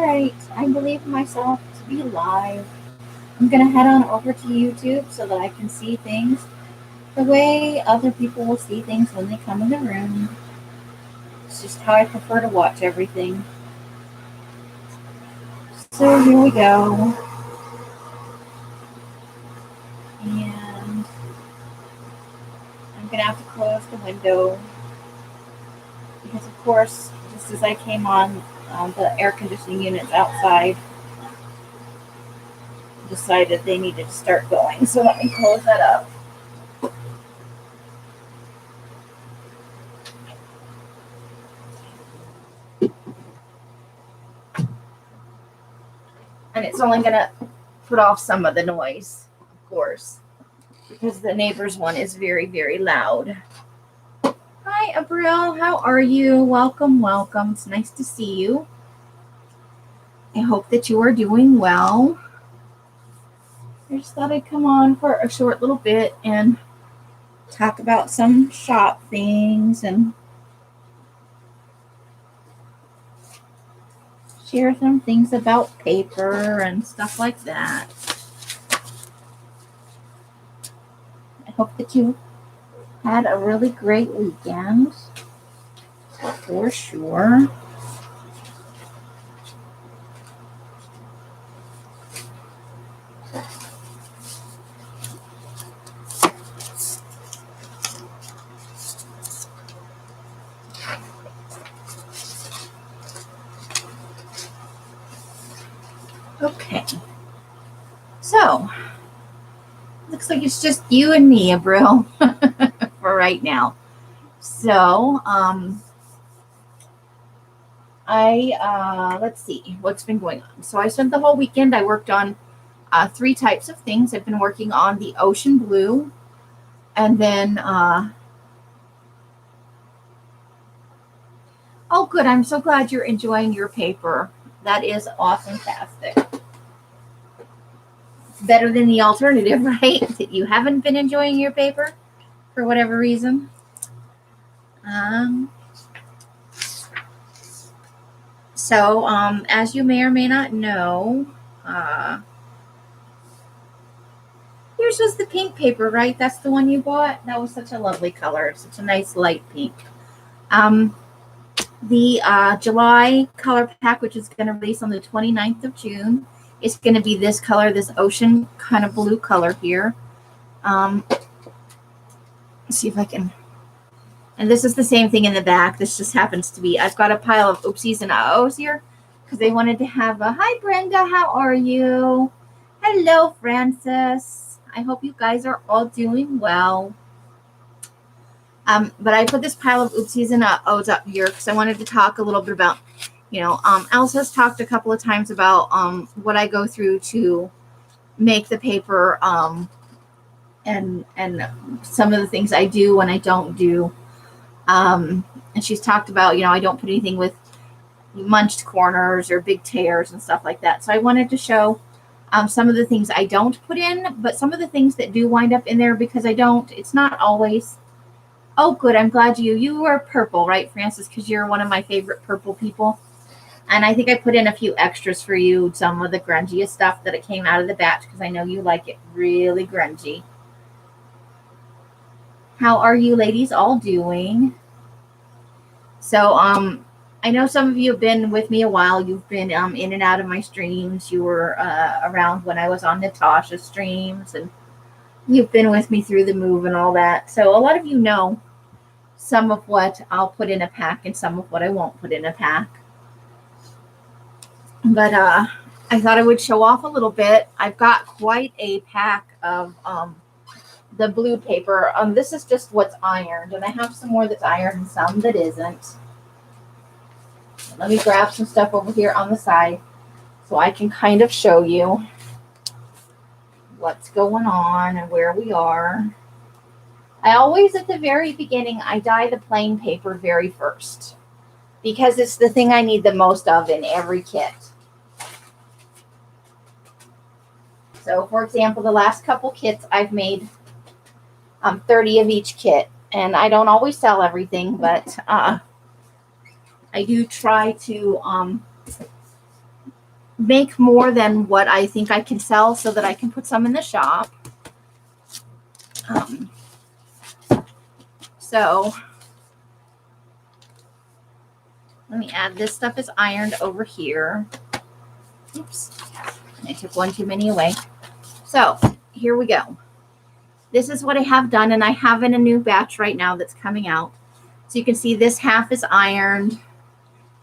Alright, I believe myself to be live. I'm gonna head on over to YouTube so that I can see things the way other people will see things when they come in the room. It's just how I prefer to watch everything. So here we go. And I'm gonna have to close the window because, of course, just as I came on, the air conditioning units outside decided they needed to start going. So let me close that up. And it's only going to put off some of the noise, of course, because the neighbor's one is very, very loud. Hi, Abril. How are you? Welcome, welcome. It's nice to see you. I hope that you are doing well. I just thought I'd come on for a short little bit and talk about some shop things and share some things about paper and stuff like that. I hope that you had a really great weekend, for sure. Okay, so looks like it's just you and me, Abril, for right now. So, let's see what's been going on. So I spent the whole weekend. I worked on 3 types of things. I've been working on the ocean blue, and then oh, good. I'm so glad you're enjoying your paper. That is awesome-tastic. It's better than the alternative, right? That you haven't been enjoying your paper for whatever reason. So, as you may or may not know, yours was the pink paper, right? That's the one you bought? That was such a lovely color. Such a nice light pink. The July color pack, which is going to release on the 29th of June, is going to be this color, this ocean kind of blue color here. Let's see if I can. And this is the same thing in the back. This just happens to be, I've got a pile of oopsies and uh-ohs here because they wanted to have a, hi, Brenda, how are you? Hello, Francis. I hope you guys are all doing well. But I put this pile of oopsies and uh-ohs up here because I wanted to talk a little bit about, Elsa's talked a couple of times about what I go through to make the paper and some of the things I do when I don't do. And she's talked about, I don't put anything with munched corners or big tears and stuff like that. So I wanted to show some of the things I don't put in, but some of the things that do wind up in there because I don't. It's not always. Oh, good. I'm glad you are purple, right, Francis? Because you're one of my favorite purple people. And I think I put in a few extras for you, some of the grungiest stuff that it came out of the batch because I know you like it really grungy. How are you ladies all doing? So, I know some of you have been with me a while. You've been in and out of my streams. You were around when I was on Natasha's streams, and you've been with me through the move and all that. So a lot of you know some of what I'll put in a pack and some of what I won't put in a pack. But I thought I would show off a little bit. I've got quite a pack of the blue paper. This is just what's ironed, and I have some more that's ironed and some that isn't. Let me grab some stuff over here on the side so I can kind of show you what's going on and where we are. I always, at the very beginning, I dye the plain paper very first because it's the thing I need the most of in every kit. So, for example, the last couple kits I've made 30 of each kit, and I don't always sell everything, but I do try to make more than what I think I can sell so that I can put some in the shop. So let me add this stuff is ironed over here. Oops, I took one too many away. So here we go. This is what I have done, and I have in a new batch right now that's coming out. So you can see this half is ironed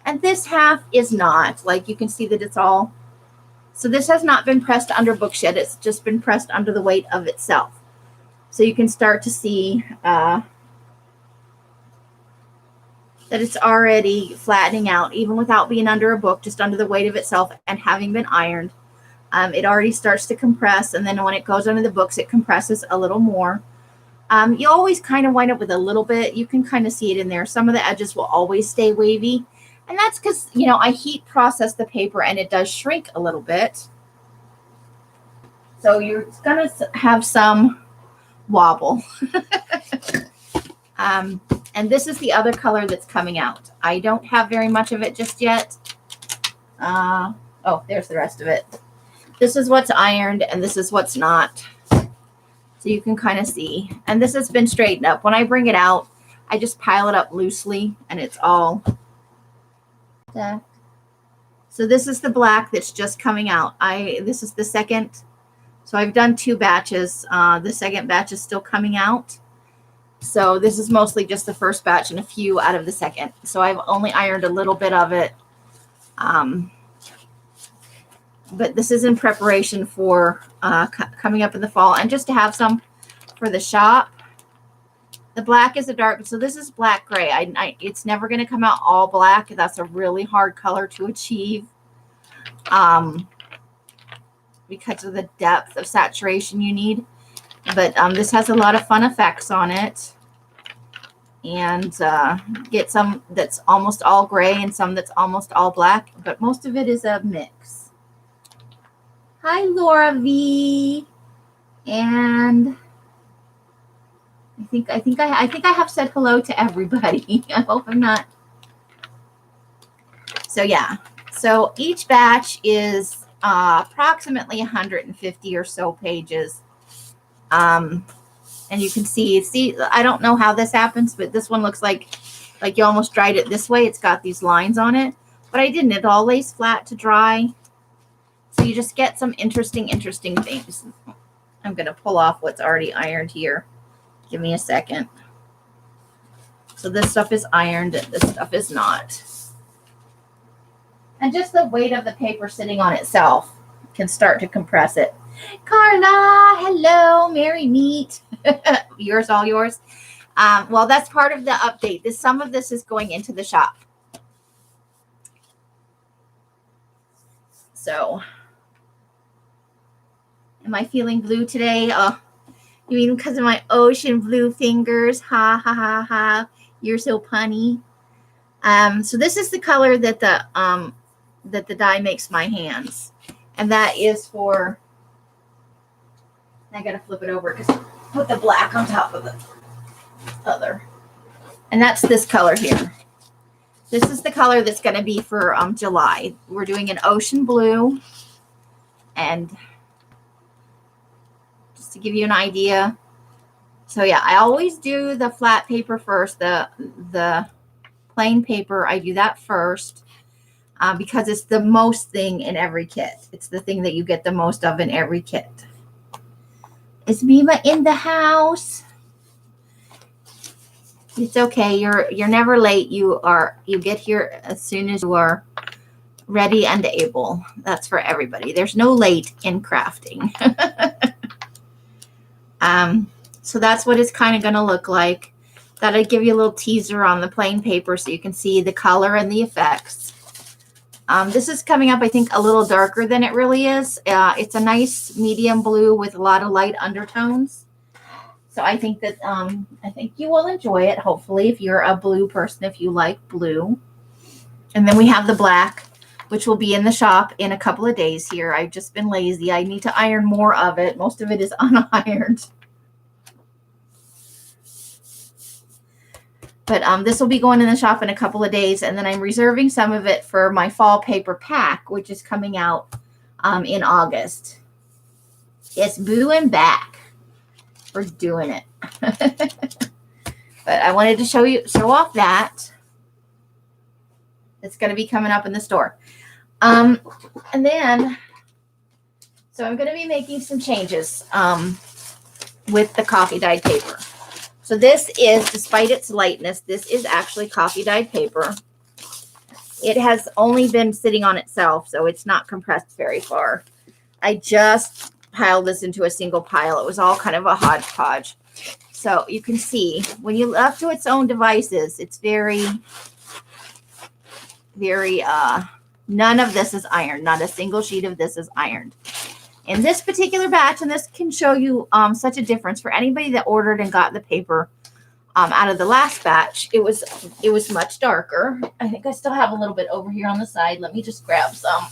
and this half is not. Like you can see that it's all, so this has not been pressed under books yet. It's just been pressed under the weight of itself. So you can start to see that it's already flattening out, even without being under a book, just under the weight of itself and having been ironed. It already starts to compress, and then when it goes under the books, it compresses a little more. You always kind of wind up with a little bit. You can kind of see it in there. Some of the edges will always stay wavy, and that's because, you know, I heat process the paper and it does shrink a little bit. So you're going to have some wobble. And this is the other color that's coming out. I don't have very much of it just yet. Oh, there's the rest of it. This is what's ironed and this is what's not. So you can kind of see. And this has been straightened up. When I bring it out, I just pile it up loosely and it's all stacked. So this is the black that's just coming out. This is the second. So I've done 2 batches. The second batch is still coming out. So this is mostly just the first batch and a few out of the second. So I've only ironed a little bit of it. But this is in preparation for coming up in the fall and just to have some for the shop. The black is a dark, so this is black gray. It's never going to come out all black. That's a really hard color to achieve because of the depth of saturation you need. But this has a lot of fun effects on it. And get some that's almost all gray and some that's almost all black. But most of it is a mix. Hi, Laura V. And I think I have said hello to everybody. I hope I'm not. So yeah. So each batch is approximately 150 or so pages. And you can see, I don't know how this happens, but this one looks like you almost dried it this way. It's got these lines on it, but I didn't. It all lays flat to dry. So you just get some interesting things. I'm going to pull off what's already ironed here. Give me a second. So this stuff is ironed and this stuff is not. And just the weight of the paper sitting on itself can start to compress it. Carla, hello, Merry Meet. Yours, all yours. Well, that's part of the update. Some of this is going into the shop. So, am I feeling blue today? Oh, you mean because of my ocean blue fingers? Ha, ha, ha, ha. You're so punny. So this is the color that the dye makes my hands. And that is for, I got to flip it over because put the black on top of the other. And that's this color here. This is the color that's going to be for July. We're doing an ocean blue. And just to give you an idea. So yeah, I always do the flat paper first. The plain paper, I do that first. Because it's the most thing in every kit. It's the thing that you get the most of in every kit. Is Mima in the house? It's okay. You're never late. You get here as soon as you are ready and able. That's for everybody. There's no late in crafting. So that's what it's kind of going to look like. Thought I'd give you a little teaser on the plain paper so you can see the color and the effects. This is coming up, I think, a little darker than it really is. It's a nice medium blue with a lot of light undertones. So I think that I think you will enjoy it, hopefully, if you're a blue person, if you like blue. And then we have the black, which will be in the shop in a couple of days here. I've just been lazy. I need to iron more of it. Most of it is unironed. But this will be going in the shop in a couple of days, and then I'm reserving some of it for my fall paper pack, which is coming out in August. It's booing back. We're doing it. But I wanted to show off that. It's going to be coming up in the store. And then, so I'm going to be making some changes with the coffee dyed paper. So this is, despite its lightness, this is actually coffee dyed paper. It has only been sitting on itself, so it's not compressed very far. I just piled this into a single pile. It was all kind of a hodgepodge. So you can see when you left to its own devices, it's very, none of this is ironed. Not a single sheet of this is ironed. In this particular batch, and this can show you such a difference for anybody that ordered and got the paper out of the last batch, it was much darker. I think I still have a little bit over here on the side. Let me just grab some.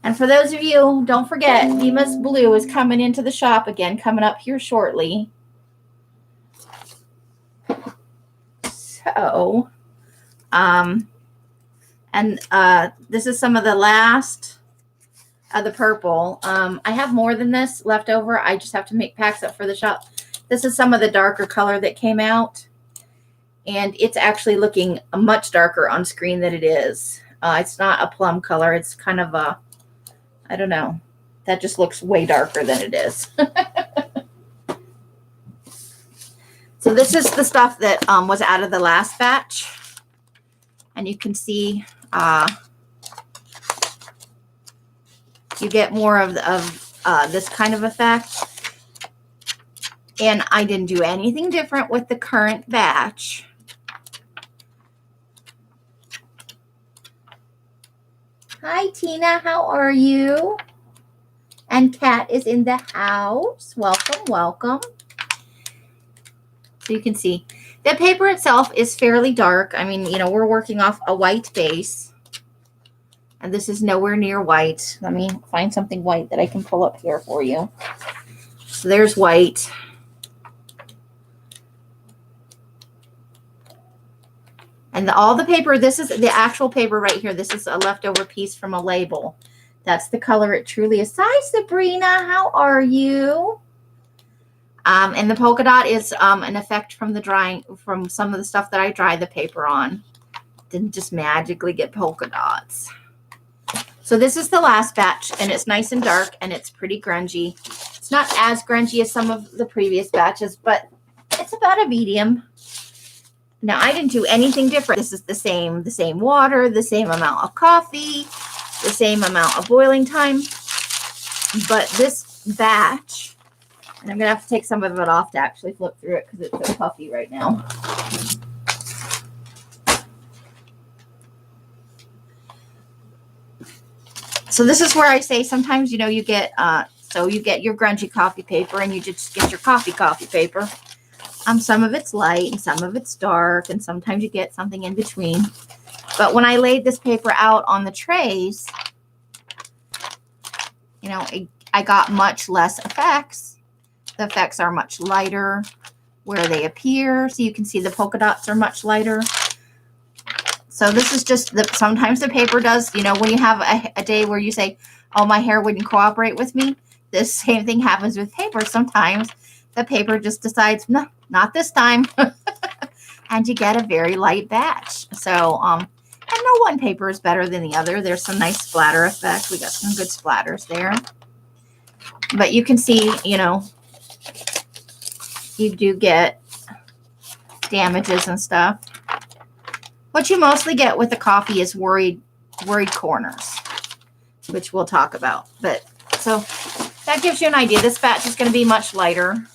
And for those of you, don't forget, Dima's Blue is coming into the shop again, coming up here shortly. So, this is some of the last of the purple. I have more than this left over. I just have to make packs up for the shop. This is some of the darker color that came out. And it's actually looking much darker on screen than it is. It's not a plum color. It's kind of a, I don't know. That just looks way darker than it is. So this is the stuff that was out of the last batch. And you can see you get more of this kind of effect. And I didn't do anything different with the current batch. Hi, Tina. How are you? And Kat is in the house. Welcome, welcome. So you can see the paper itself is fairly dark. I mean, we're working off a white base. And this is nowhere near white. Let me find something white that I can pull up here for you. So there's white. And all the paper, this is the actual paper right here. This is a leftover piece from a label. That's the color it truly is. Hi, Sabrina. How are you? And the polka dot is an effect from the drying, from some of the stuff that I dry the paper on. Didn't just magically get polka dots. So this is the last batch, and it's nice and dark, and it's pretty grungy. It's not as grungy as some of the previous batches, but it's about a medium. Now, I didn't do anything different. This is the same water, the same amount of coffee, the same amount of boiling time. But this batch, and I'm going to have to take some of it off to actually flip through it because it's so puffy right now. So this is where I say sometimes, you get, you get your grungy coffee paper and you just get your coffee paper. Some of it's light and some of it's dark, and sometimes you get something in between. But when I laid this paper out on the trays, I got much less effects. The effects are much lighter where they appear. So you can see the polka dots are much lighter. So this is just sometimes the paper does, when you have a day where you say, oh, my hair wouldn't cooperate with me. The same thing happens with paper. Sometimes the paper just decides, no, not this time. And you get a very light batch. So, and no one paper is better than the other. There's some nice splatter effect. We got some good splatters there. But you can see, you do get damages and stuff. What you mostly get with the coffee is worried corners, which we'll talk about. But so that gives you an idea. This batch is going to be much lighter.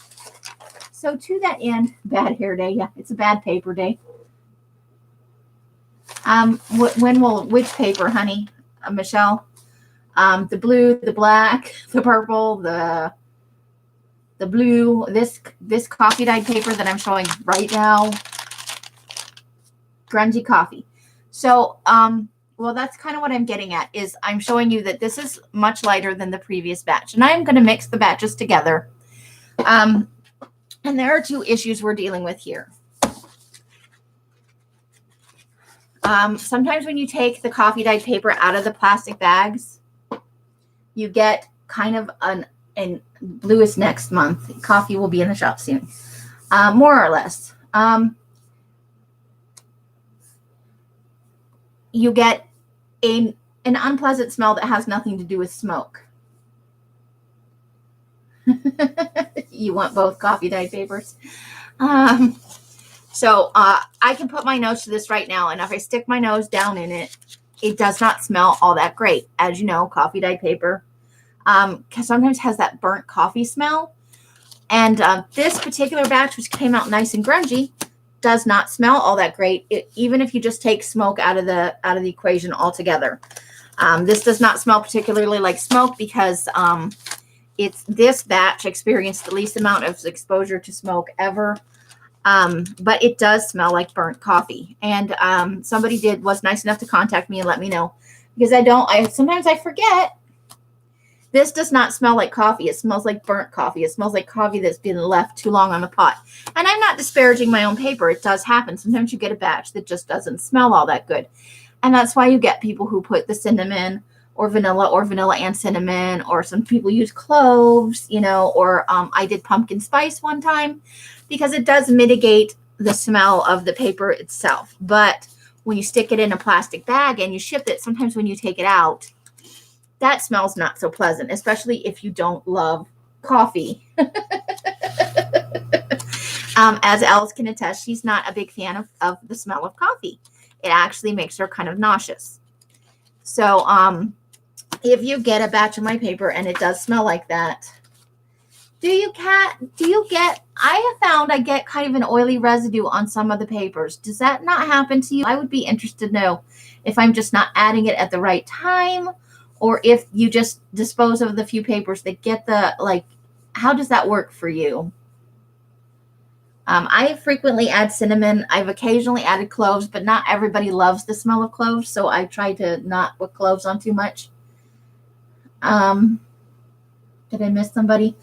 So to that end, bad hair day. Yeah, it's a bad paper day. Which paper, honey? Michelle? The blue, the black, the purple, the blue, this coffee dyed paper that I'm showing right now. Grungy coffee. So, well, that's kind of what I'm getting at, is I'm showing you that this is much lighter than the previous batch. And I'm going to mix the batches together. And there are two issues we're dealing with here. Sometimes when you take the coffee dyed paper out of the plastic bags, you get kind of an blue is next month. Coffee will be in the shop soon, more or less. You get an unpleasant smell that has nothing to do with smoke. You want both coffee dyed papers. So I can put my nose to this right now, and if I stick my nose down in it, it does not smell all that great. As you know, coffee dyed paper sometimes has that burnt coffee smell. And this particular batch, which came out nice and grungy, does not smell all that great, even if you just take smoke out of the equation altogether. This does not smell particularly like smoke because this batch experienced the least amount of exposure to smoke ever. But it does smell like burnt coffee. And somebody was nice enough to contact me and let me know, because sometimes I forget. This does not smell like coffee. It smells like burnt coffee. It smells like coffee that's been left too long on the pot. And I'm not disparaging my own paper. It does happen. Sometimes you get a batch that just doesn't smell all that good. And that's why you get people who put the cinnamon or vanilla and cinnamon, or some people use cloves, or I did pumpkin spice one time, because it does mitigate the smell of the paper itself. But when you stick it in a plastic bag and you ship it, sometimes when you take it out, that smells not so pleasant, especially if you don't love coffee. As Alice can attest, she's not a big fan of the smell of coffee. It actually makes her kind of nauseous. So if you get a batch of my paper and it does smell like that, I have found I get kind of an oily residue on some of the papers. Does that not happen to you? I would be interested to know if I'm just not adding it at the right time, or if you just dispose of the few papers that get how does that work for you? I frequently add cinnamon. I've occasionally added cloves, but not everybody loves the smell of cloves, so I try to not put cloves on too much. Did I miss somebody?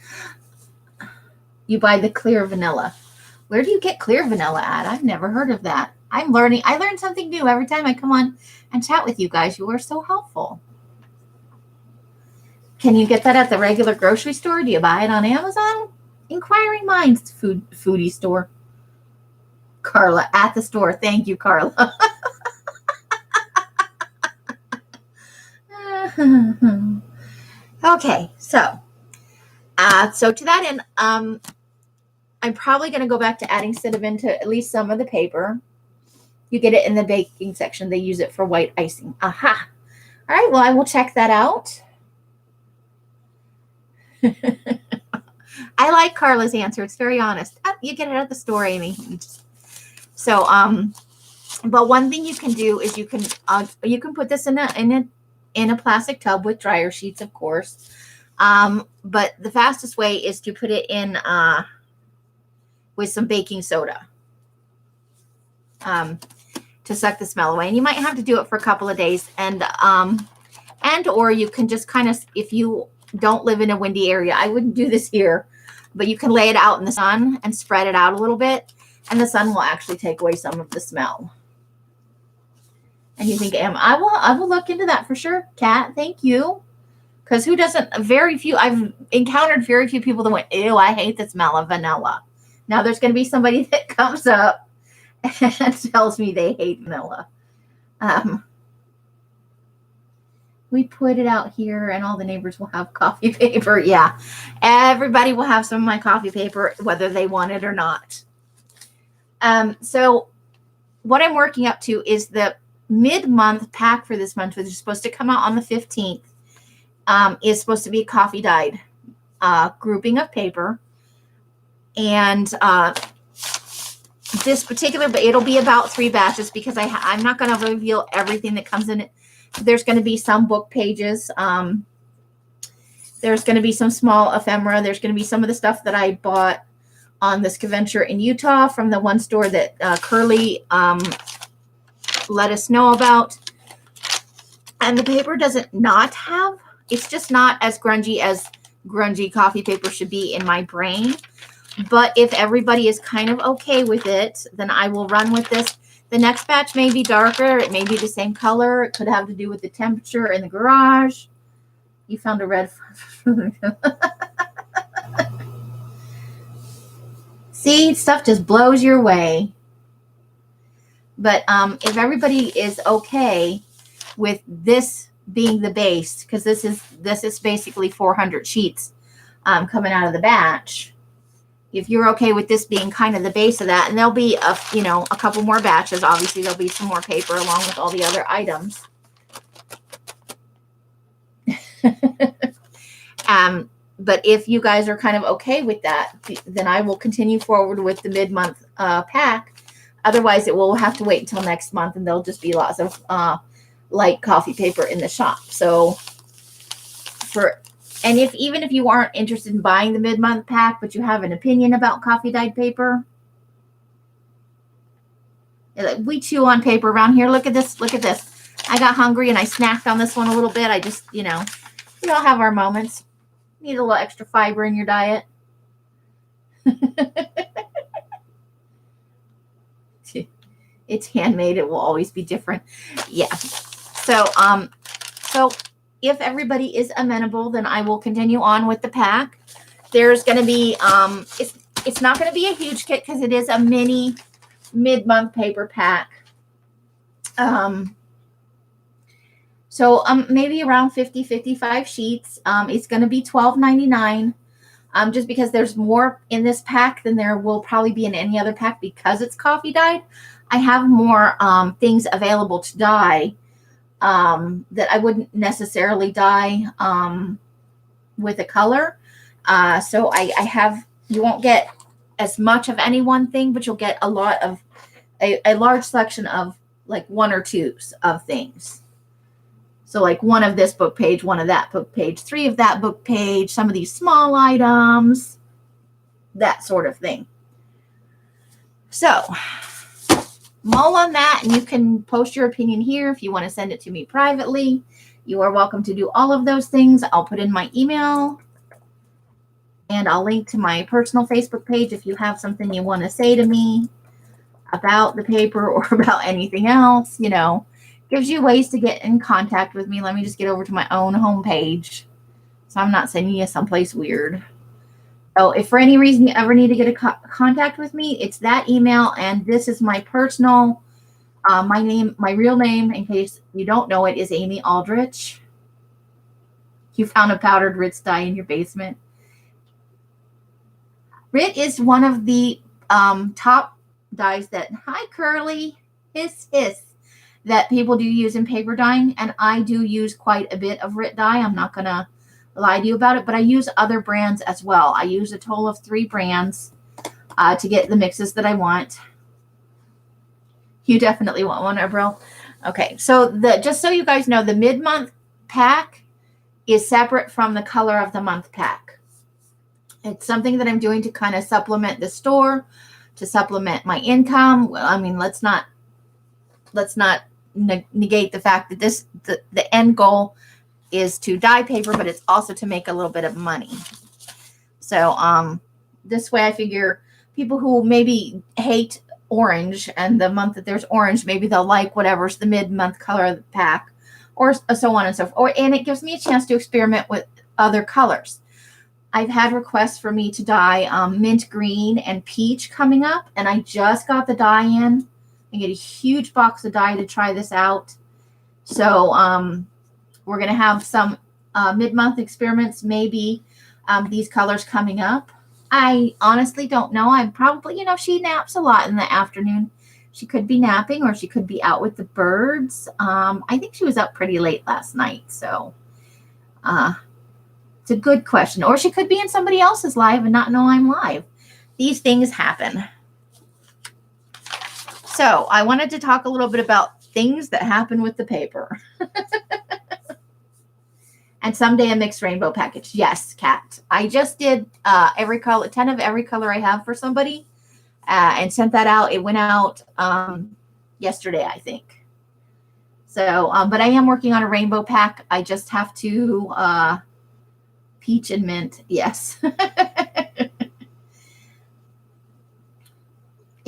You buy the clear vanilla. Where do you get clear vanilla at? I've never heard of that. I'm learning. I learn something new every time I come on and chat with you guys. You are so helpful. Can you get that at the regular grocery store? Do you buy it on Amazon? Inquiring Minds foodie store. Carla, at the store. Thank you, Carla. Okay, so to that end, I'm probably going to go back to adding cinnamon to at least some of the paper. You get it in the baking section. They use it for white icing. Aha. All right, well, I will check that out. I like Carla's answer. It's very honest. You get it at the store, Amy. So, but one thing you can do is you can put this in a plastic tub with dryer sheets, of course. But the fastest way is to put it in with some baking soda to suck the smell away. And you might have to do it for a couple of days, and or you can just kind of, if you don't live in a windy area, I wouldn't do this here, but you can lay it out in the sun and spread it out a little bit, and the sun will actually take away some of the smell. And you think, I will look into that for sure, Kat. Thank you. Because who doesn't? I've encountered very few people that went, ew, I hate the smell of vanilla. Now there's going to be somebody that comes up and tells me they hate vanilla. We put it out here and all the neighbors will have coffee paper. Yeah, everybody will have some of my coffee paper, whether they want it or not. So what I'm working up to is the mid-month pack for this month, which is supposed to come out on the 15th, is supposed to be coffee dyed grouping of paper. And this particular, but it'll be about 3 batches, because I'm not going to reveal everything that comes in it. There's going to be some book pages. There's going to be some small ephemera. There's going to be some of the stuff that I bought on this convention in Utah from the one store that Curly let us know about. And the paper doesn't not have, it's just not as grungy as grungy coffee paper should be in my brain. But if everybody is kind of okay with it, then I will run with this. The next batch may be darker. It may be the same color. It could have to do with the temperature in the garage. You found a red. See, stuff just blows your way. But if everybody is okay with this being the base, because this is basically 400 sheets coming out of the batch. If you're okay with this being kind of the base of that, and there'll be a couple more batches. Obviously, there'll be some more paper along with all the other items. But if you guys are kind of okay with that, then I will continue forward with the mid-month pack. Otherwise, it will have to wait until next month, and there'll just be lots of light coffee paper in the shop. So even if you aren't interested in buying the mid-month pack, but you have an opinion about coffee dyed paper, we chew on paper around here. Look at this. Look at this. I got hungry and I snacked on this one a little bit. I just, we all have our moments. Need a little extra fiber in your diet. It's handmade. It will always be different. Yeah. So if everybody is amenable, then I will continue on with the pack. There's going to be, it's not going to be a huge kit because it is a mini mid-month paper pack. So maybe around 50, 55 sheets. It's going to be $12.99. Just because there's more in this pack than there will probably be in any other pack because it's coffee dyed. I have more things available to dye that I wouldn't necessarily dye with a color. So you won't get as much of any one thing, but you'll get a lot of a large selection of like one or twos of things. So like one of this book page, one of that book page, 3 of that book page, some of these small items, that sort of thing. So mull on that, and you can post your opinion here if you want to send it to me privately. You are welcome to do all of those things. I'll put in my email, and I'll link to my personal Facebook page if you have something you want to say to me about the paper or about anything else, Gives you ways to get in contact with me. Let me just get over to my own homepage, so I'm not sending you someplace weird. So if for any reason you ever need to get in contact with me, it's that email, and this is my personal, my real name, in case you don't know it, is Amy Aldrich. You found a powdered Ritz dye in your basement. Rit is one of the top dyes that, hi Curly, hiss, that people do use in paper dyeing, and I do use quite a bit of Rit dye. I'm not going to lie to you about it, but I use other brands as well. I use a total of 3 brands to get the mixes that I want. You definitely want one, Abril. Okay, so just so you guys know, the mid-month pack is separate from the color of the month pack. It's something that I'm doing to kind of supplement the store, to supplement my income. Well, I mean, let's not negate the fact that the end goal is to dye paper, but it's also to make a little bit of money. So this way I figure people who maybe hate orange, and the month that there's orange, maybe they'll like whatever's the mid-month color of the pack, or so on and so forth. And it gives me a chance to experiment with other colors. I've had requests for me to dye mint green and peach coming up, and I just got the dye in. I get a huge box of dye to try this out. So we're going to have some mid-month experiments, maybe these colors coming up. I honestly don't know. I'm probably, she naps a lot in the afternoon. She could be napping, or she could be out with the birds. I think she was up pretty late last night. So it's a good question. Or she could be in somebody else's live and not know I'm live. These things happen. So I wanted to talk a little bit about things that happen with the paper. And someday a mixed rainbow package. Yes, Kat. I just did every color, 10 of every color I have for somebody, and sent that out. It went out yesterday, I think. So, but I am working on a rainbow pack. I just have to peach and mint. Yes.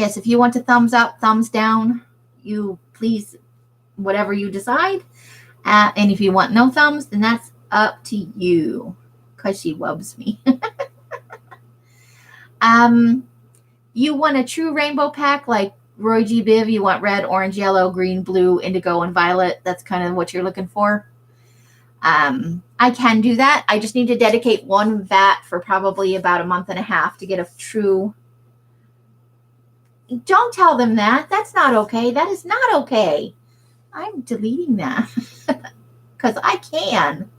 Yes, if you want to thumbs up, thumbs down, you please, whatever you decide. And if you want no thumbs, then that's up to you, because she loves me. You want a true rainbow pack like Roy G. Biv. You want red, orange, yellow, green, blue, indigo, and violet. That's kind of what you're looking for. I can do that. I just need to dedicate one vat for probably about a month and a half to get a true. Don't tell them that. That's not okay. That is not okay. I'm deleting that because I can.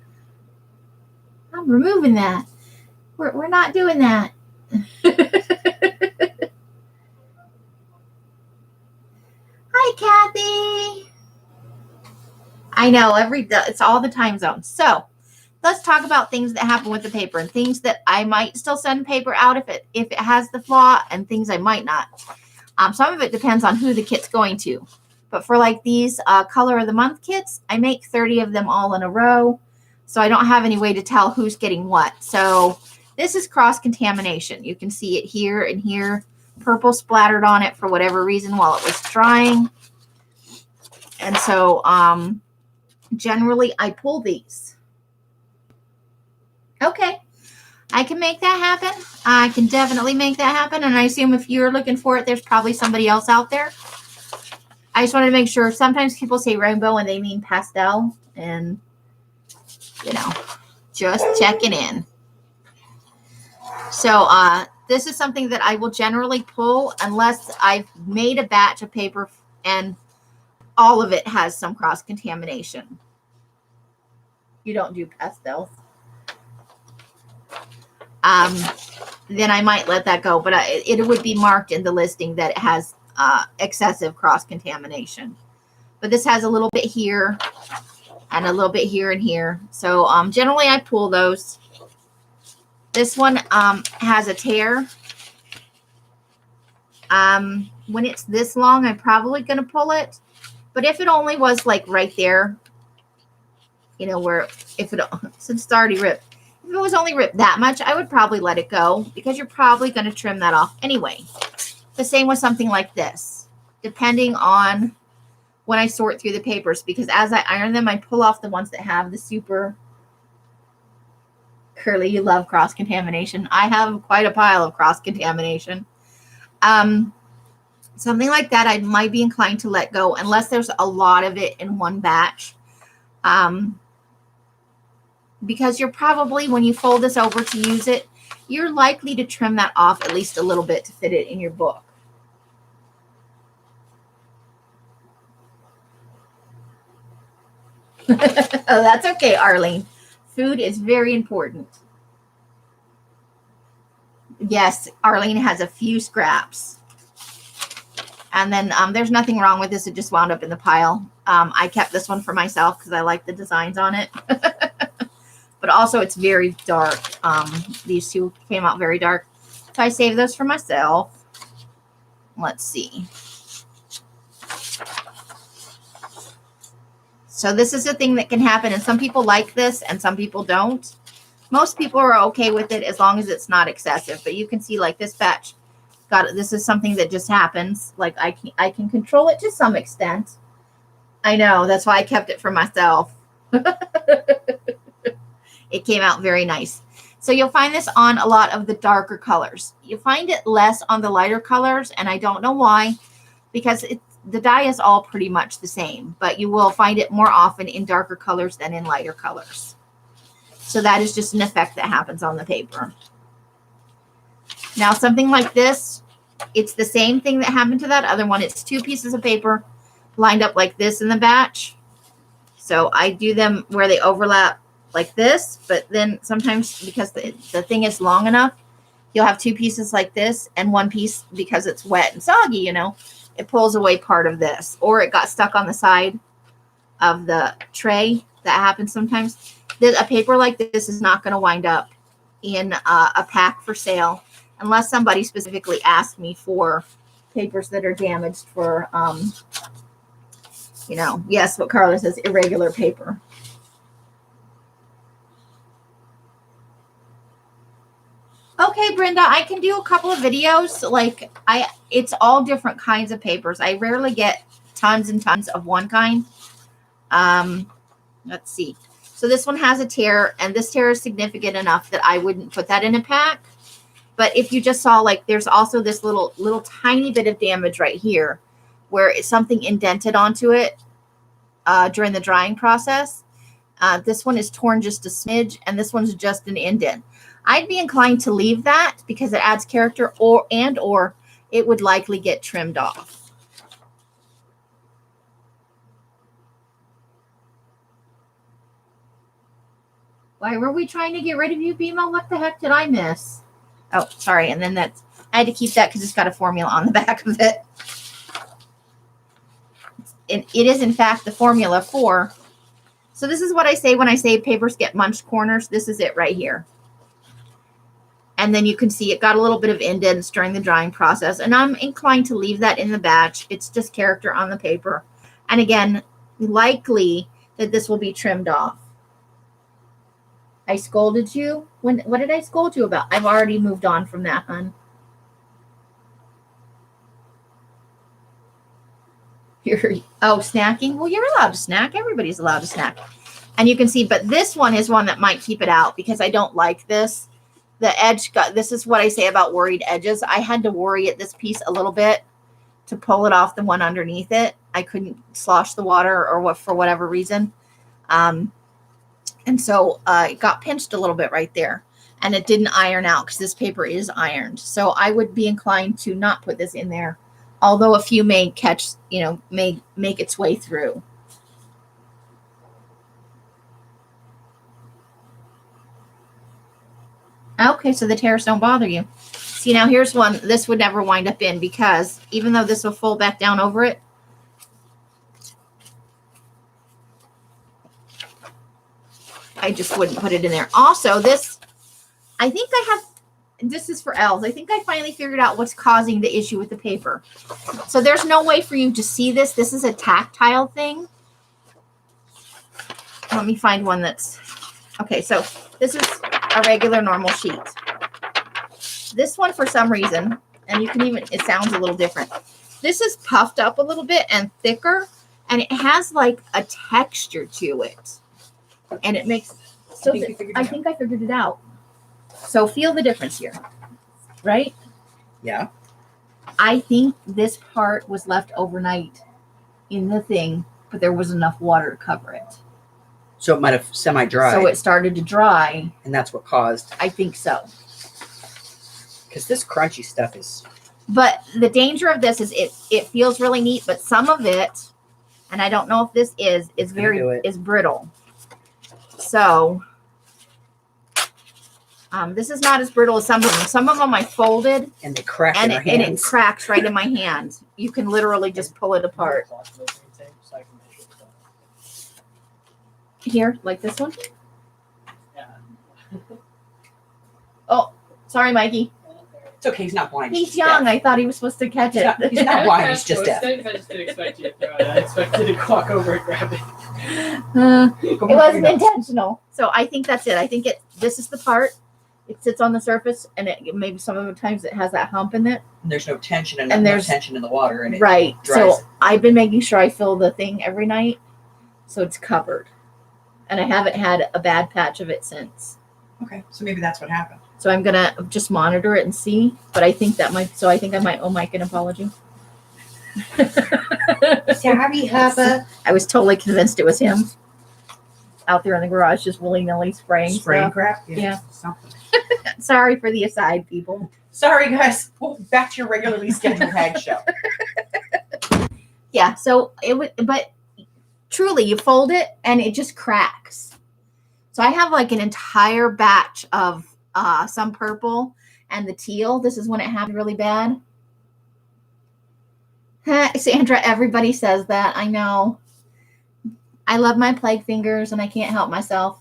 I'm removing that. We're not doing that. Hi, Kathy. I know it's all the time zones. So let's talk about things that happen with the paper and things that I might still send paper out if it has the flaw, and things I might not. Some of it depends on who the kit's going to. But for like these color of the month kits, I make 30 of them all in a row. So I don't have any way to tell who's getting what. So this is cross contamination. You can see it here and here. Purple splattered on it for whatever reason while it was drying. And so generally I pull these. Okay. I can make that happen. I can definitely make that happen. And I assume if you're looking for it, there's probably somebody else out there. I just wanted to make sure. Sometimes people say rainbow and they mean pastel. And, just checking in. So this is something that I will generally pull unless I've made a batch of paper and all of it has some cross-contamination. You don't do pastels. Then I might let that go. But it would be marked in the listing that it has excessive cross-contamination. But this has a little bit here and a little bit here and here. So generally I pull those. This one has a tear. When it's this long, I'm probably going to pull it. But if it only was like right there, where since it's already ripped, if it was only ripped that much, I would probably let it go because you're probably going to trim that off anyway. The same with something like this, depending on when I sort through the papers, because as I iron them, I pull off the ones that have the super curly. You love cross-contamination. I have quite a pile of cross-contamination. Something like that, I might be inclined to let go unless there's a lot of it in one batch. Because you're probably, when you fold this over to use it, you're likely to trim that off at least a little bit to fit it in your book. Oh, that's okay, Arlene. Food is very important. Yes, Arlene has a few scraps. And then there's nothing wrong with this. It just wound up in the pile. I kept this one for myself because I like the designs on it. But also it's very dark. These two came out very dark. So I saved those for myself. Let's see. So this is a thing that can happen. And some people like this and some people don't. Most people are okay with it as long as it's not excessive. But you can see like this batch. This is something that just happens. Like I can control it to some extent. I know. That's why I kept it for myself. It came out very nice. So you'll find this on a lot of the darker colors. You find it less on the lighter colors, and I don't know why, because the dye is all pretty much the same, but you will find it more often in darker colors than in lighter colors. So that is just an effect that happens on the paper. Now something like this, it's the same thing that happened to that other one. It's two pieces of paper lined up like this in the batch. So I do them where they overlap like this, but then sometimes because the thing is long enough, you'll have two pieces like this and one piece, because it's wet and soggy, it pulls away part of this, or it got stuck on the side of the tray. That happens sometimes. A paper like this is not going to wind up in a pack for sale unless somebody specifically asked me for papers that are damaged for, yes, what Carla says, irregular paper. Okay, okay, Brenda, I can do a couple of videos. Like it's all different kinds of papers. I rarely get tons and tons of one kind. Let's see. So this one has a tear, and this tear is significant enough that I wouldn't put that in a pack. But if you just saw, like, there's also this little tiny bit of damage right here where it's something indented onto it during the drying process. This one is torn just a smidge, and this one's just an indent. I'd be inclined to leave that because it adds character, or it would likely get trimmed off. Why were we trying to get rid of you, Bima? What the heck did I miss? Oh, sorry. And then I had to keep that because it's got a formula on the back of it. It is, in fact, the formula for. So this is what I say when I say papers get munched corners. This is it right here. And then you can see it got a little bit of indents during the drying process. And I'm inclined to leave that in the batch. It's just character on the paper. And again, likely that this will be trimmed off. I scolded you? What did I scold you about? I've already moved on from that, hon. Snacking? Well, you're allowed to snack. Everybody's allowed to snack. And you can see, but this one is one that might keep it out because I don't like this. The edge this is what I say about worried edges. I had to worry at this piece a little bit to pull it off the one underneath it. I couldn't slosh the water or for whatever reason. And so it got pinched a little bit right there, and it didn't iron out because this paper is ironed. So I would be inclined to not put this in there, although a few may catch, may make its way through. Okay, so the tears don't bother you. See, now here's one. This would never wind up in because even though this will fold back down over it, I just wouldn't put it in there. Also, this, I think this is for L's. I think I finally figured out what's causing the issue with the paper. So there's no way for you to see this. This is a tactile thing. Let me find one that's, okay, so this is a regular normal sheet. This one, for some reason, and you can even, it sounds a little different. This is puffed up a little bit and thicker, and it has like a texture to it. And it makes, so I think I figured it out. So feel the difference here, right? Yeah. I think this part was left overnight in the thing, but there was enough water to cover it. So it might have semi-dried. So it started to dry. And that's what caused. I think so. Because this crunchy stuff is. But the danger of this is it feels really neat, but some of it, and I don't know if this is brittle. So this is not as brittle as some of them. Some of them I folded and they crack in your hands. And it cracks right in my hand. You can literally just pull it apart. Here, like this one. Oh, sorry, Mikey. It's okay. He's not blind. He's young. I thought he was supposed to catch it. He's not blind. He's just deaf. I just didn't expect you to throw it. I expected to walk over and grab it. It wasn't intentional. So I think that's it. I think this is the part. It sits on the surface, and maybe some of the times it has that hump in it. And there's no tension, and there's no tension in the water, and it right. dries. So I've been making sure I fill the thing every night, so it's covered, and I haven't had a bad patch of it since. Okay, so maybe that's what happened. So I'm gonna just monitor it and see, but I think that might. So I think I might owe Mike an apology. Sorry, Hubba. I was totally convinced it was him out there in the garage, just willy-nilly spraying crap. Yeah. Something. Sorry for the aside, people. Sorry, guys. Well, back to your regularly scheduled Hags show. Yeah. So it would, but truly, you fold it and it just cracks. So I have like an entire batch of some purple and the teal. This is when it happened really bad. Sandra, everybody says that. I know. I love my plague fingers and I can't help myself.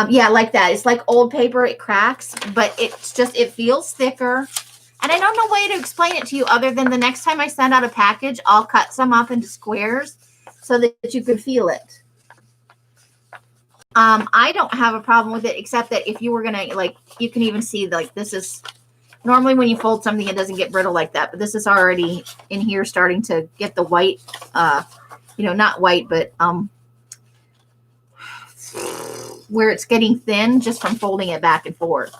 Yeah, like that. It's like old paper. It cracks, but it's just, it feels thicker. And I don't know a way to explain it to you other than the next time I send out a package, I'll cut some up into squares so that you can feel it. I don't have a problem with it, except that if you were gonna, like, you can even see, like, this is normally when you fold something, it doesn't get brittle like that, but this is already in here starting to get the white, not white, but where it's getting thin just from folding it back and forth.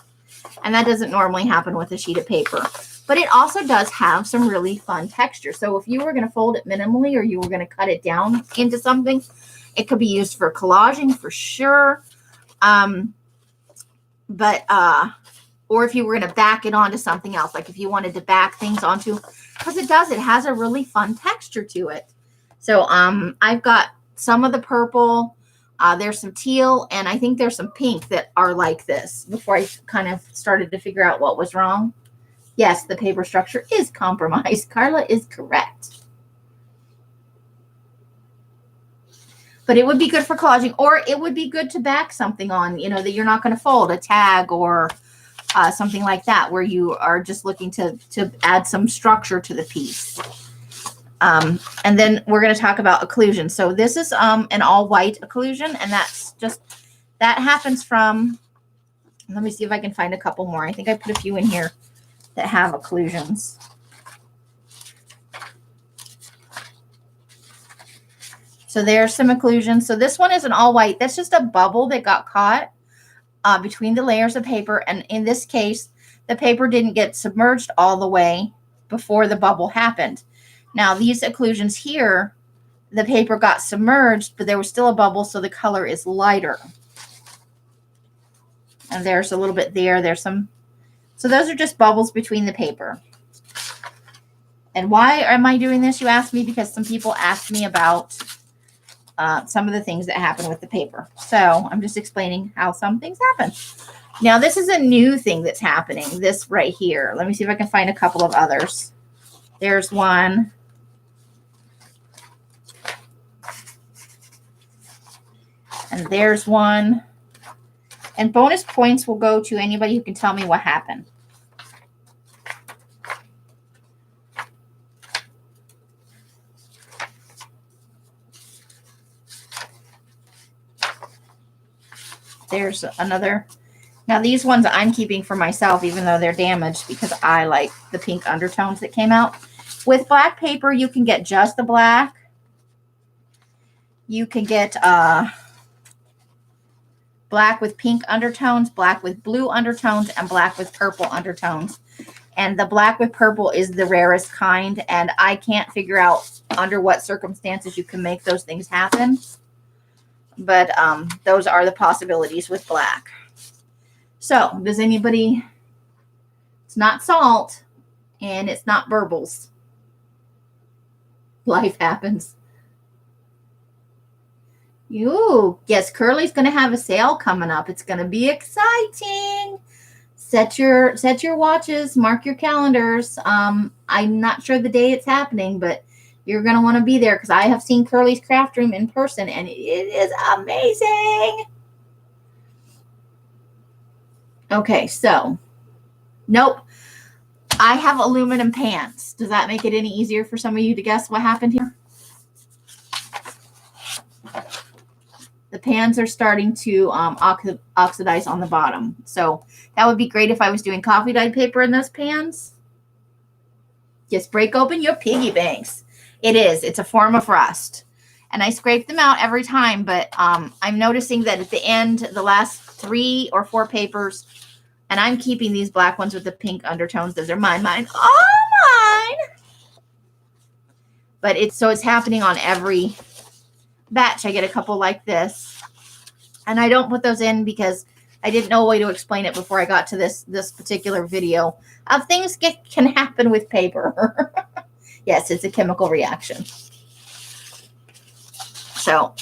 And that doesn't normally happen with a sheet of paper. But it also does have some really fun texture. So if you were going to fold it minimally, or you were going to cut it down into something, it could be used for collaging for sure. Or if you were going to back it onto something else, like if you wanted to back things onto, because it has a really fun texture to it. So I've got some of the purple, there's some teal, and I think there's some pink that are like this before I kind of started to figure out what was wrong. Yes, the paper structure is compromised. Carla is correct. But it would be good for collaging, or it would be good to back something on, that you're not going to fold, a tag or something like that, where you are just looking to add some structure to the piece. And then we're going to talk about occlusion. So this is an all white occlusion, and that happens from, let me see if I can find a couple more. I think I put a few in here that have occlusions. So there's some occlusion. So this one is an all white. That's just a bubble that got caught between the layers of paper. And in this case, the paper didn't get submerged all the way before the bubble happened. Now these occlusions here, the paper got submerged, but there was still a bubble, so the color is lighter. And there's a little bit there. There's some. So those are just bubbles between the paper. And why am I doing this, you ask me? Because some people asked me about some of the things that happen with the paper. So I'm just explaining how some things happen. Now, this is a new thing that's happening, this right here. Let me see if I can find a couple of others. There's one. And there's one. And bonus points will go to anybody who can tell me what happened. There's another. Now these ones I'm keeping for myself, even though they're damaged, because I like the pink undertones that came out. With black paper, you can get just the black. You can get black with pink undertones, black with blue undertones, and black with purple undertones. And the black with purple is the rarest kind, and I can't figure out under what circumstances you can make those things happen. But those are the possibilities with black. So, does anybody, it's not salt, and it's not burbles. Life happens. Yes, Curly's going to have a sale coming up. It's going to be exciting. Set your watches, mark your calendars. I'm not sure the day it's happening, but you're going to want to be there, because I have seen Curly's craft room in person, and it is amazing. Okay, so, nope. I have aluminum pans. Does that make it any easier for some of you to guess what happened here? The pans are starting to oxidize on the bottom. So that would be great if I was doing coffee dyed paper in those pans. Just break open your piggy banks. It is. It's a form of rust. And I scrape them out every time, but I'm noticing that at the end, the last 3 or 4 papers, and I'm keeping these black ones with the pink undertones. Those are mine, all mine. But it's happening on every batch. I get a couple like this, and I don't put those in because I didn't know a way to explain it before I got to this particular video of things can happen with paper. Yes, it's a chemical reaction. So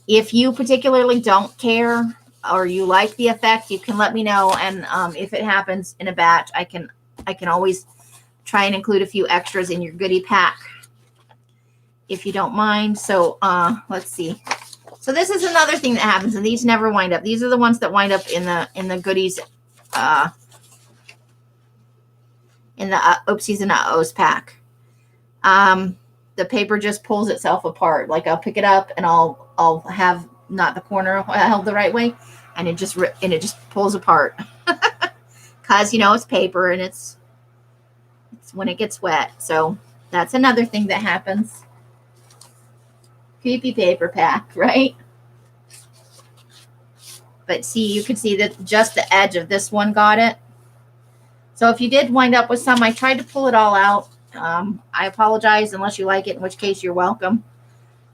if you particularly don't care or you like the effect, you can let me know, and if it happens in a batch, I can always try and include a few extras in your goodie pack, if you don't mind. So let's see. So this is another thing that happens, and these never wind up. These are the ones that wind up in the goodies, in the oopsies and uh-ohs pack. The paper just pulls itself apart. Like I'll pick it up and I'll have not the corner held the right way, and it just pulls apart. Because, it's paper and it's when it gets wet. So that's another thing that happens. Creepy paper pack, right? But see, you can see that just the edge of this one got it. So if you did wind up with some, I tried to pull it all out. I apologize unless you like it, in which case you're welcome.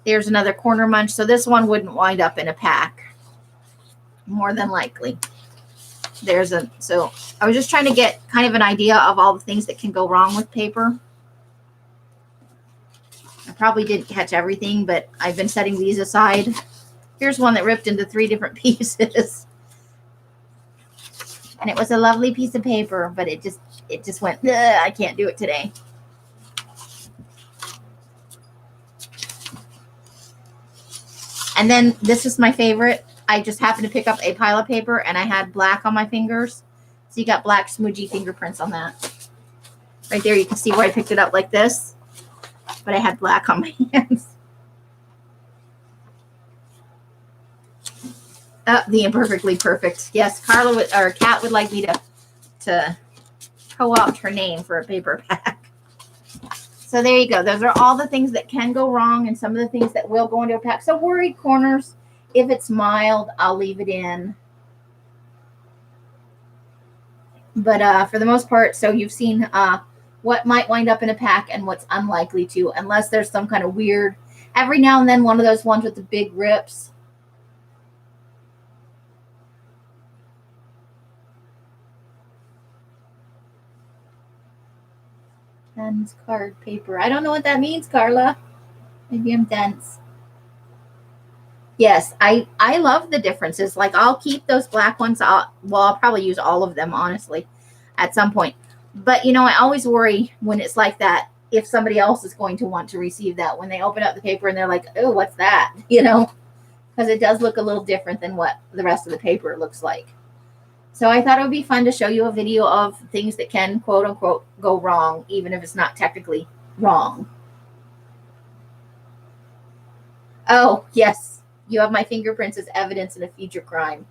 There's another corner munch. So this one wouldn't wind up in a pack, more than likely. So I was just trying to get kind of an idea of all the things that can go wrong with paper. I probably didn't catch everything, but I've been setting these aside. Here's one that ripped into 3 different pieces. And it was a lovely piece of paper, but it just went, I can't do it today. And then this is my favorite. I just happened to pick up a pile of paper and I had black on my fingers. So you got black smudgy fingerprints on that. Right there, you can see where I picked it up like this. But I had black on my hands. The imperfectly perfect. Yes, Kat would like me to co-opt her name for a paper pack. So there you go. Those are all the things that can go wrong and some of the things that will go into a pack. So worried corners, if it's mild, I'll leave it in. But for the most part, so you've seen what might wind up in a pack and what's unlikely to, unless there's some kind of weird, every now and then one of those ones with the big rips. Dense card paper. I don't know what that means, Carla. Maybe I'm dense. Yes, I love the differences. Like, I'll keep those black ones. I'll probably use all of them, honestly, at some point. But, I always worry when it's like that if somebody else is going to want to receive that. When they open up the paper and they're like, oh, what's that? Because it does look a little different than what the rest of the paper looks like. So I thought it would be fun to show you a video of things that can, quote unquote, go wrong, even if it's not technically wrong. Oh, yes. You have my fingerprints as evidence in a future crime.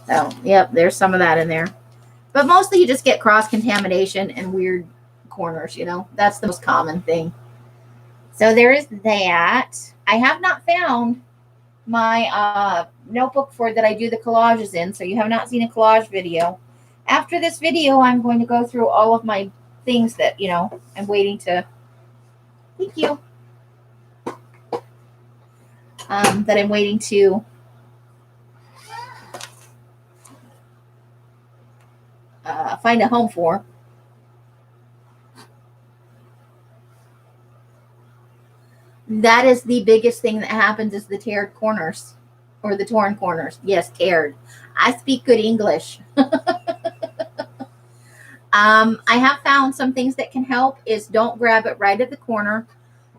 So, yep, there's some of that in there. But mostly you just get cross-contamination and weird corners, That's the most common thing. So there is that. I have not found my notebook that I do the collages in, so you have not seen a collage video. After this video, I'm going to go through all of my things that, I'm waiting to, thank you, that I'm waiting to find a home for. That is the biggest thing that happens is the teared corners or the torn corners. Yes, teared. I speak good English. I have found some things that can help is don't grab it right at the corner.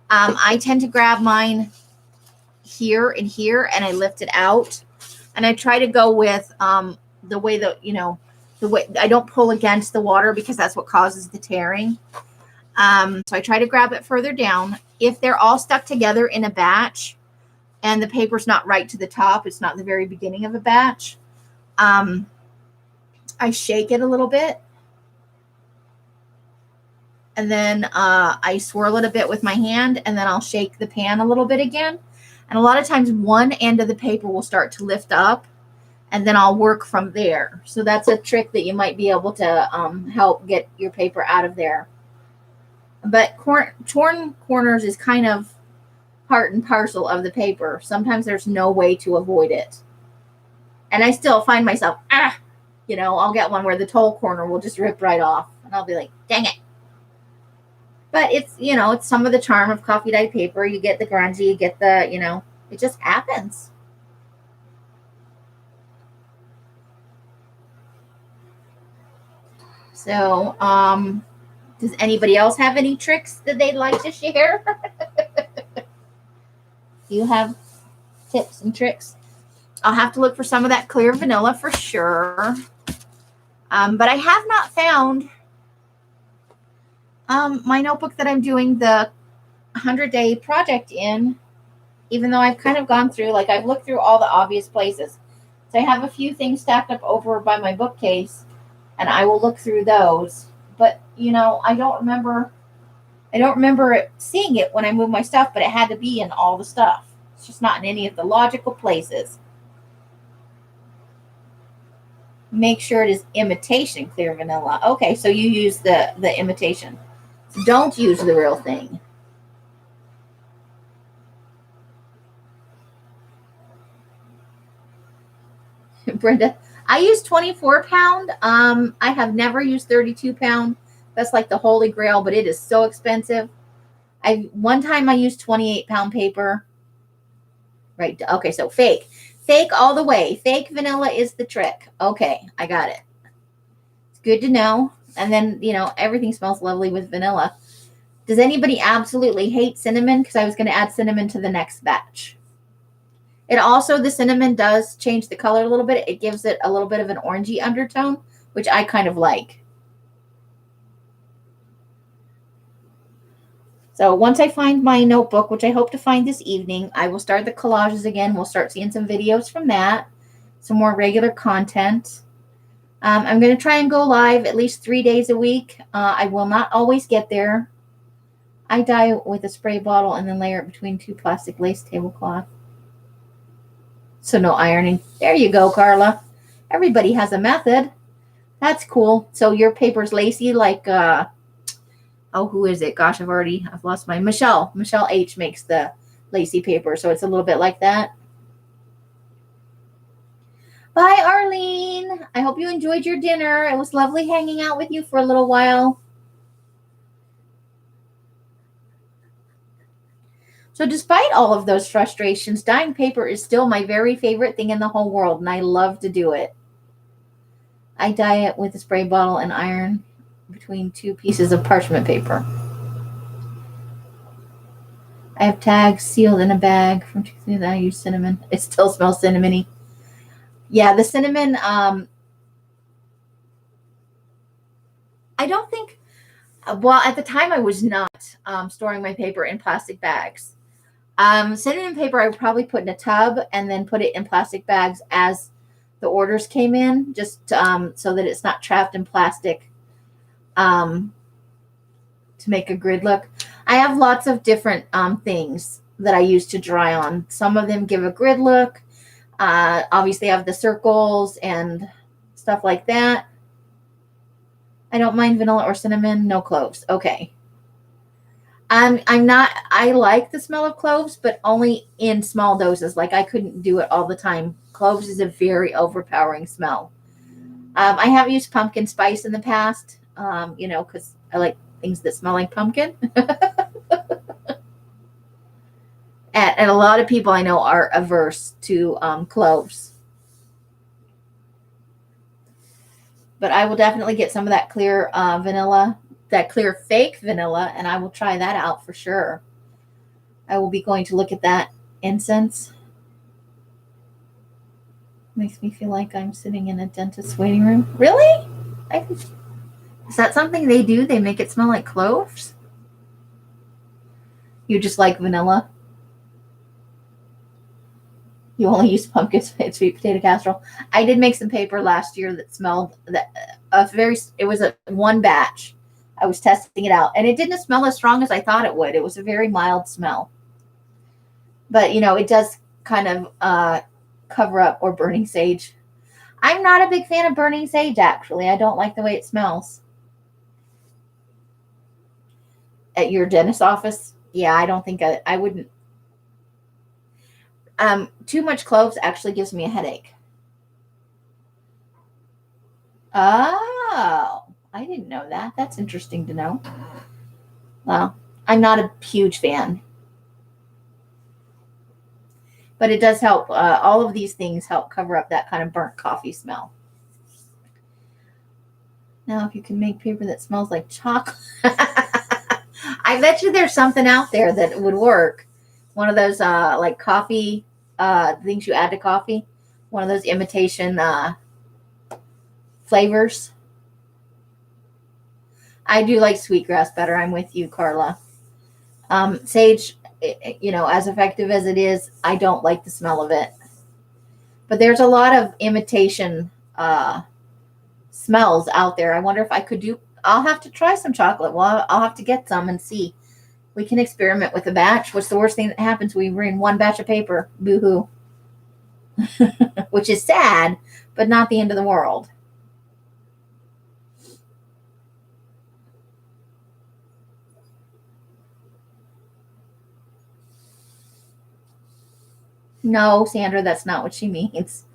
I tend to grab mine here and here and I lift it out. And I try to go with the way that, the way I don't pull against the water because that's what causes the tearing. So I try to grab it further down. If they're all stuck together in a batch and the paper's not right to the top, it's not the very beginning of a batch, I shake it a little bit. And then I swirl it a bit with my hand, and then I'll shake the pan a little bit again. And a lot of times one end of the paper will start to lift up, and then I'll work from there. So that's a trick that you might be able to help get your paper out of there. But torn corners is kind of part and parcel of the paper. Sometimes there's no way to avoid it. And I still find myself, I'll get one where the toe corner will just rip right off. And I'll be like, dang it. But it's, it's some of the charm of coffee dyed paper. You get the grungy, you get the, it just happens. So, does anybody else have any tricks that they'd like to share? Do you have tips and tricks? I'll have to look for some of that clear vanilla for sure. But I have not found my notebook that I'm doing the 100-day project in, even though I've kind of gone through, like I've looked through all the obvious places. So I have a few things stacked up over by my bookcase, and I will look through those. But I don't remember. Seeing it when I moved my stuff, but it had to be in all the stuff. It's just not in any of the logical places. Make sure it is imitation clear vanilla. Okay, so you use the imitation. So don't use the real thing. Brenda, I use 24 pound. I have never used 32 pound. That's like the holy grail, but it is so expensive. One time I used 28-pound paper. Right. Okay, so fake all the way. Fake vanilla is the trick. Okay, I got it. It's good to know. And then, everything smells lovely with vanilla. Does anybody absolutely hate cinnamon? Because I was going to add cinnamon to the next batch. The cinnamon does change the color a little bit. It gives it a little bit of an orangey undertone, which I kind of like. So once I find my notebook, which I hope to find this evening, I will start the collages again. We'll start seeing some videos from that, some more regular content. I'm going to try and go live at least 3 days a week. I will not always get there. I dye with a spray bottle and then layer it between 2 plastic lace tablecloth. So no ironing. There you go, Carla. Everybody has a method. That's cool. So your paper's lacy like, who is it? Gosh, I've lost my Michelle. Michelle H makes the lacy paper. So it's a little bit like that. Bye, Arlene. I hope you enjoyed your dinner. It was lovely hanging out with you for a little while. So despite all of those frustrations, dyeing paper is still my very favorite thing in the whole world, and I love to do it. I dye it with a spray bottle and iron between 2 pieces of parchment paper. I have tags sealed in a bag from that I use cinnamon. It still smells cinnamony. Yeah, the cinnamon, I don't think, well, at the time I was not storing my paper in plastic bags. Cinnamon paper I would probably put in a tub and then put it in plastic bags as the orders came in, just so that it's not trapped in plastic to make a grid look. I have lots of different things that I use to dry on. Some of them give a grid look. Obviously, I have the circles and stuff like that. I don't mind vanilla or cinnamon, no cloves. Okay. I like the smell of cloves, but only in small doses. Like I couldn't do it all the time. Cloves is a very overpowering smell. I have used pumpkin spice in the past, because I like things that smell like pumpkin. and a lot of people I know are averse to cloves. But I will definitely get some of that clear vanilla, that clear fake vanilla, and I will try that out for sure. I will be going to look at that incense. Makes me feel like I'm sitting in a dentist's waiting room. Really? Is that something they do? They make it smell like cloves? You just like vanilla? You only use pumpkin sweet potato casserole. I did make some paper last year that smelled it was a one batch. I was testing it out, and it didn't smell as strong as I thought it would. It was a very mild smell. But, it does kind of cover up, or burning sage. I'm not a big fan of burning sage, actually. I don't like the way it smells. At your dentist's office? Yeah, I don't think I wouldn't. Too much cloves actually gives me a headache. Oh, I didn't know that. That's interesting to know. Well, I'm not a huge fan. But it does help. All of these things help cover up that kind of burnt coffee smell. Now, if you can make paper that smells like chocolate. I bet you there's something out there that would work. One of those like coffee things you add to coffee. One of those imitation flavors. I do like sweetgrass better. I'm with you, Carla. Sage, as effective as it is, I don't like the smell of it. But there's a lot of imitation smells out there. I wonder if I could do. I'll have to try some chocolate. Well, I'll have to get some and see. We can experiment with a batch. What's the worst thing that happens? We bring one batch of paper. Boo-hoo. Which is sad, but not the end of the world. No, Sandra, that's not what she means.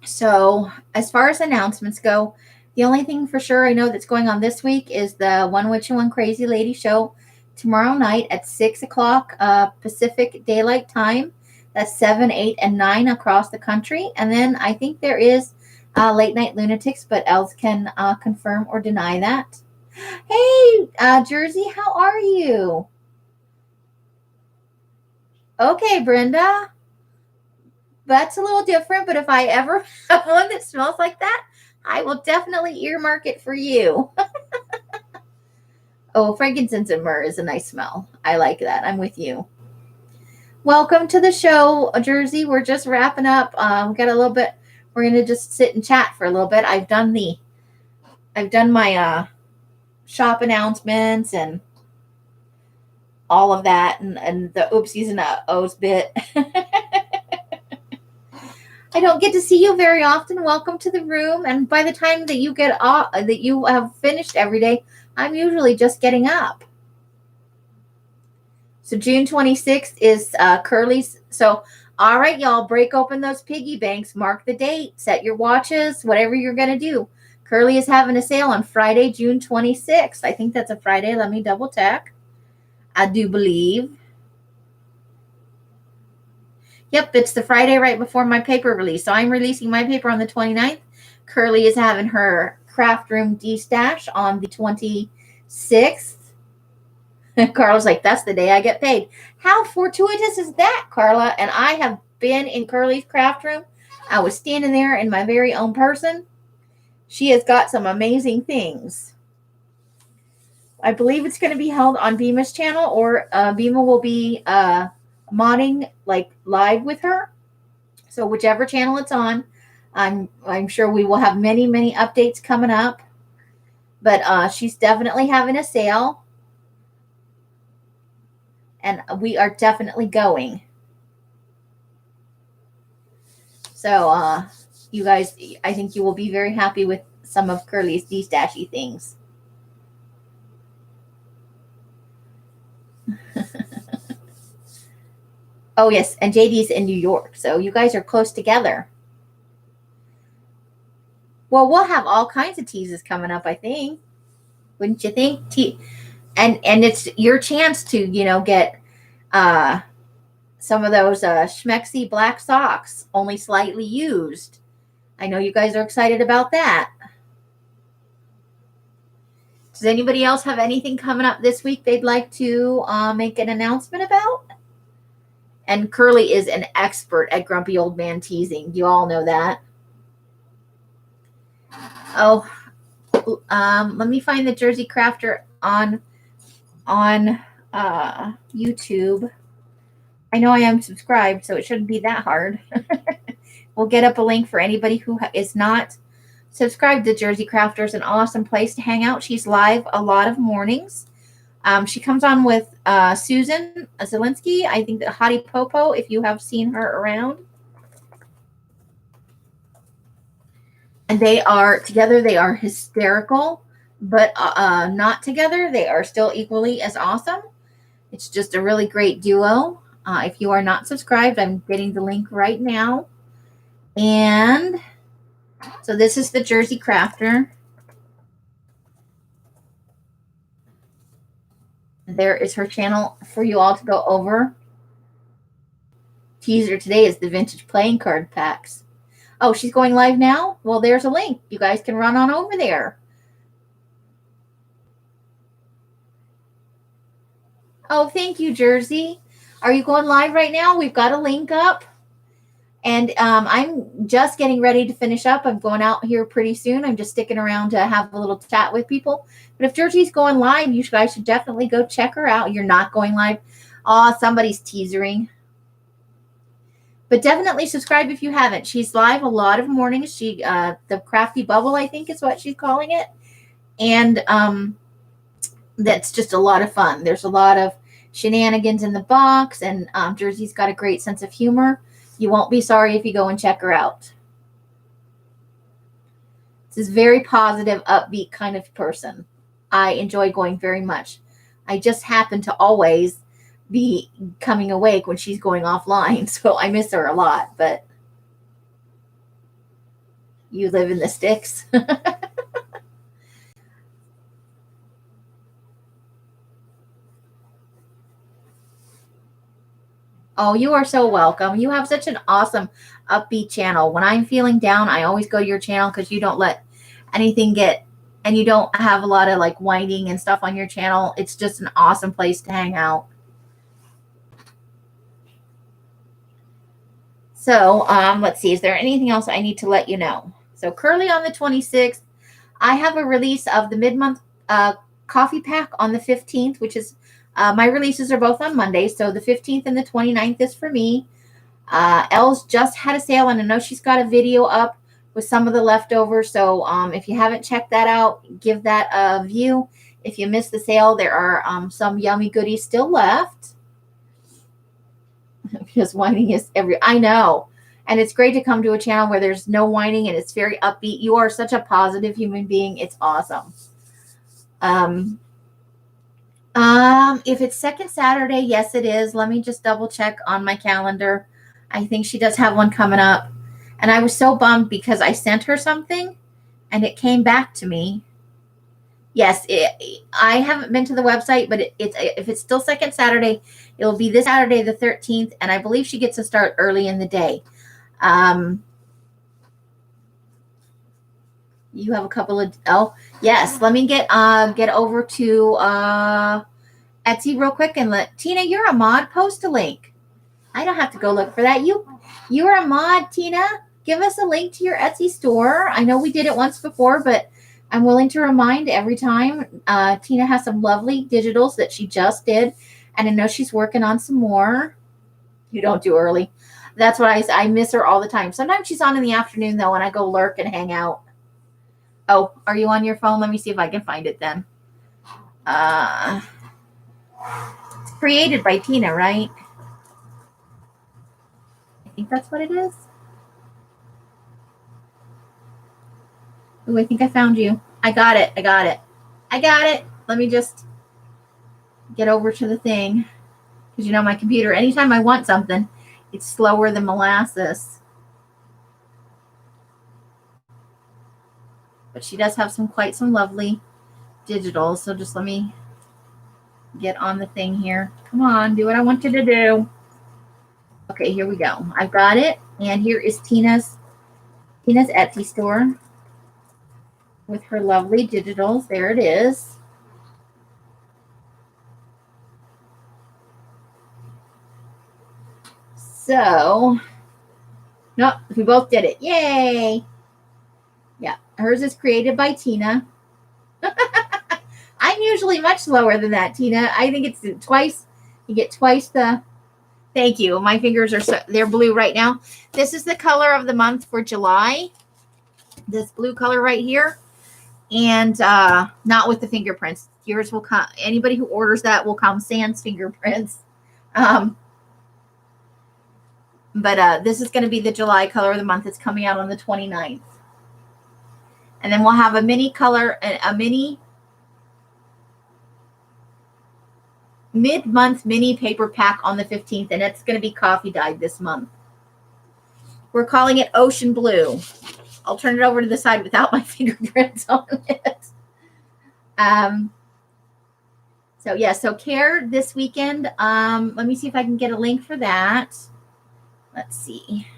So as far as announcements go, the only thing for sure I know that's going on this week is the One Witch and One Crazy Lady show tomorrow night at 6 o'clock Pacific Daylight Time. That's 7, 8, and 9 across the country. And then I think there is Late Night Lunatics, but Els can confirm or deny that. Hey, Jersey, how are you? Okay, Brenda. That's a little different, but if I ever have one that smells like that, I will definitely earmark it for you. Oh, frankincense and myrrh is a nice smell. I like that. I'm with you. Welcome to the show, Jersey. We're just wrapping up. We got a little bit. We're gonna just sit and chat for a little bit. I've done my shop announcements and all of that, and the oopsies and O's bit. I don't get to see you very often. Welcome to the room. And by the time that you get off, that you have finished every day, I'm usually just getting up. So June 26th is Curly's. So, all right, y'all, break open those piggy banks. Mark the date. Set your watches. Whatever you're going to do. Curly is having a sale on Friday, June 26th. I think that's a Friday. Let me double check. I do believe. Yep, it's the Friday right before my paper release. So I'm releasing my paper on the 29th. Curly is having her craft room de-stash on the 26th. Carla's like, that's the day I get paid. How fortuitous is that, Carla? And I have been in Curly's craft room. I was standing there in my very own person. She has got some amazing things. I believe it's going to be held on Bima's channel, or Bima will be modding like live with her. So whichever channel it's on, I'm sure we will have many updates coming up. But she's definitely having a sale, and we are definitely going. So you guys, I think you will be very happy with some of Curly's de-stashy things. Oh, yes, and JD's in New York, so you guys are close together. Well, we'll have all kinds of teases coming up, I think. Wouldn't you think? And it's your chance to, get some of those schmexy black socks, only slightly used. I know you guys are excited about that. Does anybody else have anything coming up this week they'd like to make an announcement about? And Curly is an expert at grumpy old man teasing. You all know that. Oh, let me find the Jersey Crafter on YouTube. I know I am subscribed, so it shouldn't be that hard. We'll get up a link for anybody who is not subscribed to Jersey Crafter. Is an awesome place to hang out. She's live a lot of mornings. She comes on with Susan Zielinski. I think that Hottie Popo, if you have seen her around. And they are together. They are hysterical, but not together. They are still equally as awesome. It's just a really great duo. If you are not subscribed, I'm getting the link right now. And so this is the Jersey Crafter. There is her channel for you all to go over. Teaser today is the vintage playing card packs. Oh, she's going live now? Well, there's a link. You guys can run on over there. Oh, thank you, Jersey. Are you going live right now? We've got a link up. And I'm just getting ready to finish up. I'm going out here pretty soon. I'm just sticking around to have a little chat with people. But if Georgie's going live, you guys should definitely go check her out. You're not going live. Oh, somebody's teasering. But definitely subscribe if you haven't. She's live a lot of mornings. She the Crafty Bubble, I think is what she's calling it. And that's just a lot of fun. There's a lot of shenanigans in the box, and Jersey's got a great sense of humor. You won't be sorry if you go and check her out. This is very positive, upbeat kind of person. I enjoy going very much. I just happen to always be coming awake when she's going offline, so I miss her a lot, but you live in the sticks. Oh, you are so welcome. You have such an awesome upbeat channel. When I'm feeling down, I always go to your channel because you don't let anything get, and you don't have a lot of like whining and stuff on your channel. It's just an awesome place to hang out. So let's see. Is there anything else I need to let you know? So Curly on the 26th, I have a release of the mid-month coffee pack on the 15th, which is my releases are both on Monday. So the 15th and the 29th is for me. Elle's just had a sale, and I know she's got a video up with some of the leftovers. So if you haven't checked that out, give that a view. If you missed the sale, there are some yummy goodies still left. Because whining is I know. And it's great to come to a channel where there's no whining and it's very upbeat. You are such a positive human being. It's awesome. If it's second Saturday, yes, it is. Let me just double check on my calendar. I think she does have one coming up. And I was so bummed because I sent her something and it came back to me. Yes, I haven't been to the website, but if it's still second Saturday, it will be this Saturday, the 13th. And I believe she gets to start early in the day. You have a couple of, oh, yes. Let me get over to Etsy real quick and let Tina, you're a mod, post a link. I don't have to go look for that. You're a mod, Tina. Give us a link to your Etsy store. I know we did it once before, but I'm willing to remind every time. Tina has some lovely digitals that she just did, and I know she's working on some more. You don't do early. That's what I miss her all the time. Sometimes she's on in the afternoon, though, and I go lurk and hang out. Oh, are you on your phone? Let me see if I can find it then. It's created by Tina, right? I think that's what it is. Oh, I think I found you. I got it. Let me just get over to the thing. Because you know my computer, anytime I want something, it's slower than molasses. But she does have quite some lovely digitals. So just let me get on the thing here. Come on, do what I want you to do. Okay, here we go. I've got it. And here is Tina's Etsy store with her lovely digitals. There it is. So, nope, we both did it. Yay! Yeah, hers is created by Tina. I'm usually much slower than that, Tina. I think it's twice. You get twice the. Thank you. My fingers are they're blue right now. This is the color of the month for July. This blue color right here. And not with the fingerprints. Yours will come. Anybody who orders that will come sans fingerprints. But this is going to be the July color of the month. It's coming out on the 29th. And then we'll have a mini color, a mini mid-month mini paper pack on the 15th. And it's going to be coffee dyed this month. We're calling it Ocean Blue. I'll turn it over to the side without my fingerprints on it. So yeah, so Care this weekend. Let me see if I can get a link for that. Let's see.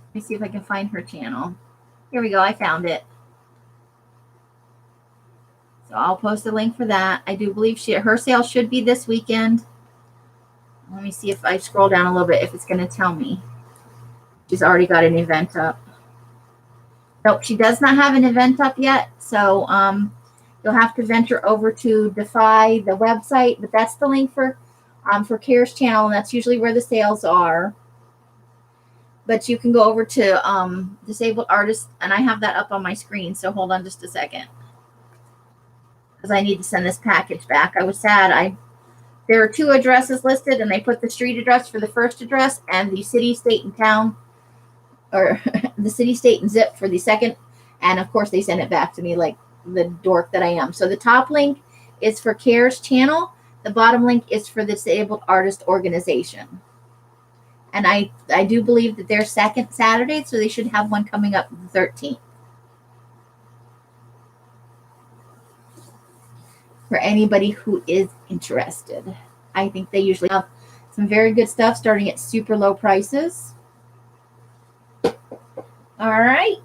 Let me see if I can find her channel. Here we go. I found it. So I'll post a link for that. I do believe her sale should be this weekend. Let me see if I scroll down a little bit if it's going to tell me. She's already got an event up. Nope, she does not have an event up yet. So you'll have to venture over to Defy, the website, but that's the link for CARES channel, and that's usually where the sales are. But you can go over to Disabled Artists, and I have that up on my screen. So hold on just a second, because I need to send this package back. I was sad. There are 2 addresses listed, and they put the street address for the first address and the city, state, and town, or the city, state, and zip for the second. And of course, they sent it back to me like the dork that I am. So the top link is for CARES channel. The bottom link is for the Disabled Artist Organization. And I do believe that they're second Saturday, so they should have one coming up the 13th. For anybody who is interested. I think they usually have some very good stuff starting at super low prices. All right.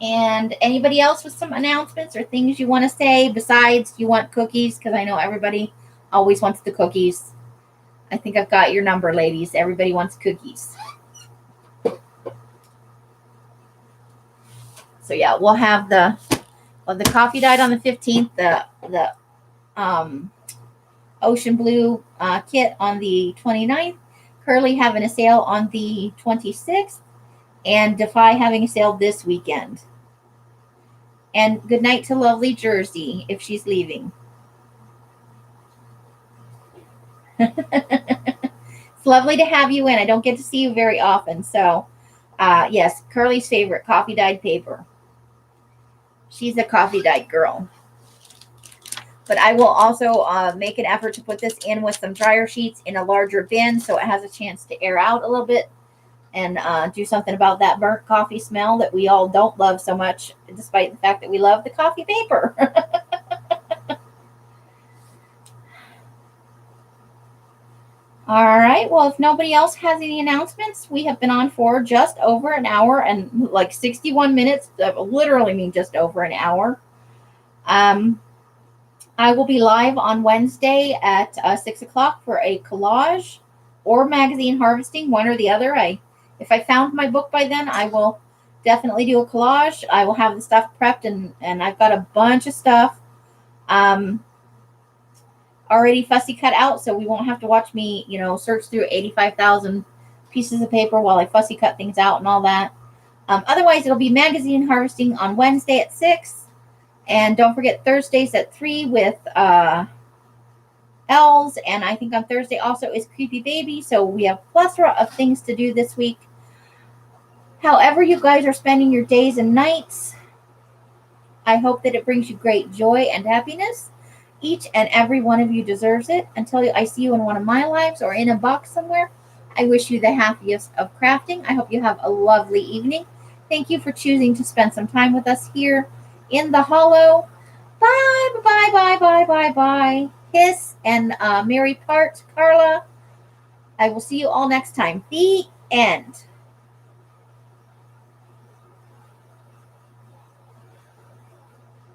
And anybody else with some announcements or things you want to say besides you want cookies? Because I know everybody always wants the cookies. I think I've got your number, ladies. Everybody wants cookies. So yeah, we'll have the coffee dyed on the 15th, the ocean blue kit on the 29th, Curly having a sale on the 26th, and Defy having a sale this weekend. And good night to lovely Jersey if she's leaving. It's lovely to have you in. I don't get to see you very often. So, yes, Curly's favorite, coffee dyed paper. She's a coffee dyed girl. But I will also make an effort to put this in with some dryer sheets in a larger bin so it has a chance to air out a little bit and do something about that burnt coffee smell that we all don't love so much, despite the fact that we love the coffee paper. All right. Well, if nobody else has any announcements, we have been on for just over an hour and like 61 minutes. That literally mean just over an hour. I will be live on Wednesday at 6 o'clock for a collage or magazine harvesting, one or the other. If I found my book by then, I will definitely do a collage. I will have the stuff prepped, and I've got a bunch of stuff already fussy cut out, so we won't have to watch me, search through 85,000 pieces of paper while I fussy cut things out and all that. Otherwise, it'll be magazine harvesting on Wednesday at 6. And don't forget Thursdays at 3 with Els. And I think on Thursday also is Creepy Baby. So we have a plethora of things to do this week. However you guys are spending your days and nights, I hope that it brings you great joy and happiness. Each and every one of you deserves it. Until I see you in one of my lives or in a box somewhere, I wish you the happiest of crafting. I hope you have a lovely evening. Thank you for choosing to spend some time with us here in the hollow. Bye, bye, bye, bye, bye, bye. Hiss and Mary Part, Carla. I will see you all next time. The end.